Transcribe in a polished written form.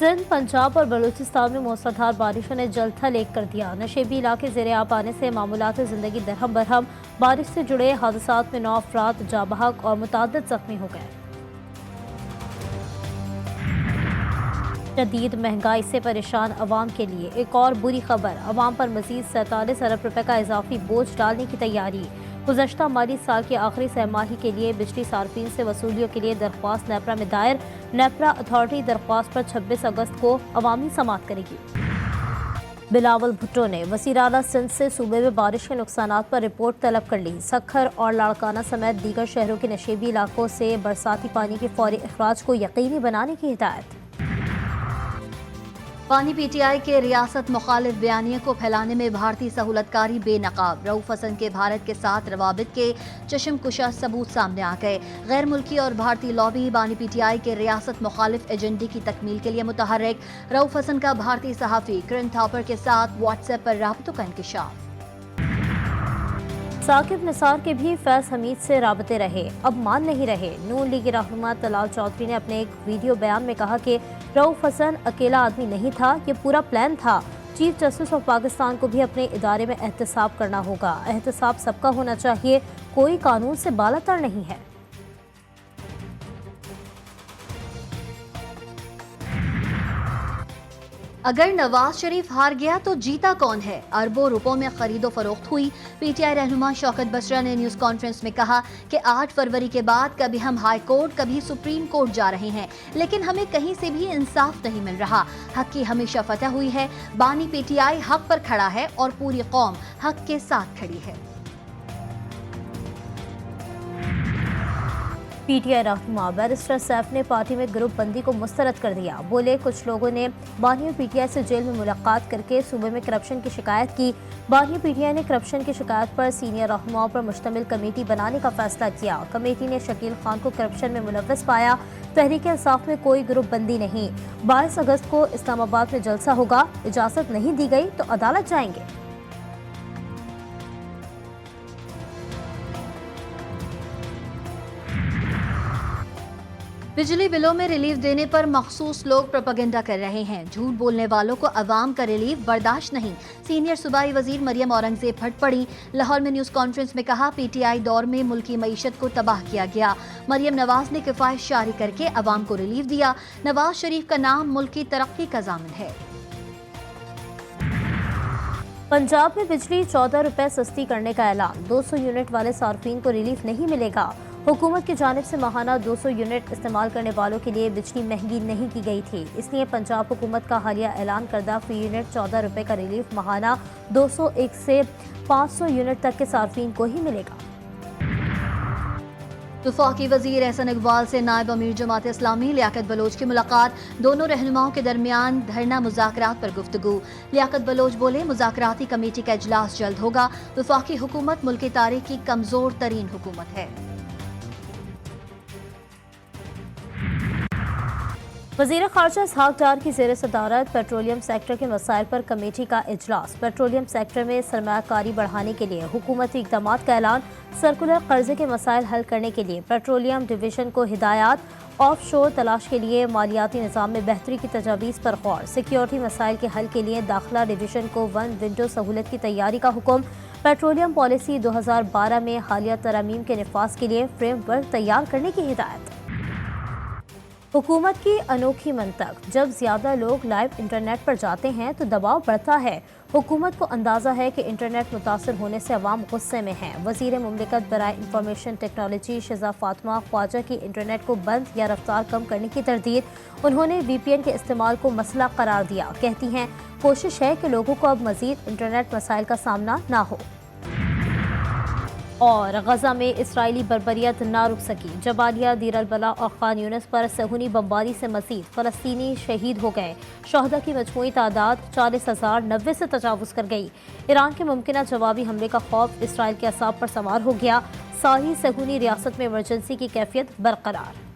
सिंध, पंजाब और बलूचिस्तान में मूसलाधार बारिशों ने जलथल एक कर दिया। नशेबी इलाके ज़ेरे आब आने से मामूलात ज़िंदगी दरहम बरहम। बारिश से जुड़े हादसात में 9 अफराद जाँ बहक और मुतअद्दिद ज़ख्मी हो गए। शदीद महंगाई से परेशान अवाम के लिए एक और बुरी खबर। अवाम पर मजीद 47 अरब रुपए का इजाफी बोझ डालने की तैयारी। गुज़श्ता माली साल की आखिरी सहमाही के लिए बिजली सार्फिन से वसूलियों के लिए दरख्वास्त नेपरा में दायर। नेपरा अथॉरिटी दरख्वास्त पर 26 अगस्त को अवामी समाअत करेगी। बिलावल भुट्टो ने वज़ीर आला सिंध से सूबे में बारिश के नुकसानात पर रिपोर्ट तलब कर ली। सखर और लाड़काना समेत दीगर शहरों के नशेबी इलाकों से बरसाती पानी के फौरी अखराज को यकीनी बनाने की हिदायत। पानी पीटीआई के रियासत मुखालिफ बयानिए को फैलाने में भारतीय सहूलतकारी बेनकाब। रऊफ हसन के भारत के साथ रवाबित के चश्मकुशा सबूत सामने आ गए। गैर मुल्की और भारतीय लॉबी पानी पीटीआई के रियासत मुखालिफ एजेंडे की तकमील के लिए मुतहर्रिक। रऊफ हसन का भारतीय सहाफ़ी करिन थापर के साथ व्हाट्सएप पर राबतों का इंकशाफ। साकिब निसार के भी फैज हमीद से राबते रहे, अब मान नहीं रहे। नून लीग रहनुमा तलाल चौधरी ने अपने एक वीडियो बयान में कहा कि रऊफ हसन अकेला आदमी नहीं था, ये पूरा प्लान था। चीफ जस्टिस ऑफ पाकिस्तान को भी अपने इदारे में एहतसाब करना होगा। एहतसाब सबका होना चाहिए, कोई कानून से बालातर नहीं है। अगर नवाज शरीफ हार गया तो जीता कौन है? अरबों रुपयों में खरीदो फरोख्त हुई। पीटीआई रहनुमा शौकत बसरा ने न्यूज़ कॉन्फ्रेंस में कहा कि 8 फरवरी के बाद कभी हम हाई कोर्ट कभी सुप्रीम कोर्ट जा रहे हैं, लेकिन हमें कहीं से भी इंसाफ नहीं मिल रहा। हक की हमेशा फतह हुई है। बानी पीटीआई हक पर खड़ा है और पूरी कौम हक के साथ खड़ी है। पीटीआई रहनुमा बैरिस्टर सैफ ने पार्टी में ग्रुप बंदी को मुस्तरद कर दिया। बोले, कुछ लोगों ने बानियों पीटीआई से जेल में मुलाकात करके सूबे में करप्शन की शिकायत की। बानियों पीटीआई ने करप्शन की शिकायत पर सीनियर रहनुमाओं पर मुश्तमिल कमेटी बनाने का फैसला किया। कमेटी ने शकील खान को करप्शन में मुलव्वस पाया। तहरीक इंसाफ में कोई ग्रुप बंदी नहीं। 22 अगस्त को इस्लामाबाद में जलसा होगा। इजाजत नहीं दी गई तो अदालत जाएंगे। बिजली बिलों में रिलीफ देने पर मखसूस लोग प्रोपेगेंडा कर रहे हैं। झूठ बोलने वालों को अवाम का रिलीफ बर्दाश्त नहीं। सीनियर सूबाई वजीर मरियम औरंगजेब फट पड़ी। लाहौर में न्यूज़ कॉन्फ्रेंस में कहा, पीटीआई दौर में मुल्की मईशत को तबाह किया गया। मरियम नवाज ने किफायत जारी करके अवाम को रिलीफ दिया। नवाज शरीफ का नाम मुल्क की तरक्की का ज़ामिन है। पंजाब में बिजली 14 रुपए सस्ती करने का ऐलान। 200 यूनिट वाले सार्फिन को रिलीफ नहीं मिलेगा। हुकूमत की जानिब से माहाना 200 यूनिट इस्तेमाल करने वालों के लिए बिजली महंगी नहीं की गई थी, इसलिए पंजाब हुकूमत का हालिया ऐलान करदा फी यूनिट 14 रुपए का रिलीफ माहाना 201 से 500 यूनिट तक के सार्फिन को ही मिलेगा। वफाकी वजीर एहसन इकबाल से नायब अमीर जमात इस्लामी लियाकत बलोच की मुलाकात। दोनों रहनुमाओं के दरमियान धरना मुज़ाकरात पर गुफ्तगू। लियाकत बलोच बोले, मुज़ाकराती कमेटी का इजलास जल्द होगा। वफाकी हुकूमत मुल्क की तारीख की कमजोर तरीन हुकूमत है। वज़ीर ख़ारजा इसहाक़ डार की ज़ेर सदारत पेट्रोलियम सेक्टर के मसाइल पर कमेटी का इजलास। पेट्रोलियम सेक्टर में सरमायाकारी बढ़ाने के लिए हुकूमती इक़दाम का ऐलान। सर्कुलर कर्जे के मसाइल हल करने के लिए पेट्रोलियम डिवीज़न को हिदायत। ऑफ शोर तलाश के लिए मालियाती निज़ाम में बेहतरी की तजावीज़ पर गौर। सिक्योरिटी मसाइल के हल के लिए दाखिला डिवीज़न को वन विंडो सहूलत की तैयारी का हुक्म। पेट्रोलियम पॉलिसी 2012 में हालिया तरमीम के निफाज के लिए फ्रेमवर्क तैयार करने की हिदायत। हुकूमत की अनोखी मंतक, जब ज़्यादा लोग लाइव इंटरनेट पर जाते हैं तो दबाव बढ़ता है। हुकूमत को अंदाज़ा है कि इंटरनेट मुतासर होने से अवाम गुस्से में हैं। वज़ीर मुमलिकत बराए इंफॉर्मेशन टेक्नोलॉजी शहज़ा फातिमा ख्वाजा की इंटरनेट को बंद या रफ्तार कम करने की तरदीद। उन्होंने VPN के इस्तेमाल को मसला करार दिया। कहती हैं, कोशिश है कि लोगों को अब मज़ीद इंटरनेट मसाइल का सामना ना हो। और गजा में इसराइली बर्बरियत ना रुक सकी। जबालिया, दीर अल बला और खान यूनिस पर सहूनी बमबारी से मजीद फ़लस्तीनी शहीद हो गए। शहदा की मजमूई तादाद 40,090 से तजावुज़ कर गई। ईरान के मुमकिन जवाबी हमले का खौफ इसराइल के असाब पर सवार हो गया। सारी सहूनी रियासत में इमरजेंसी की कैफियत बरकरार।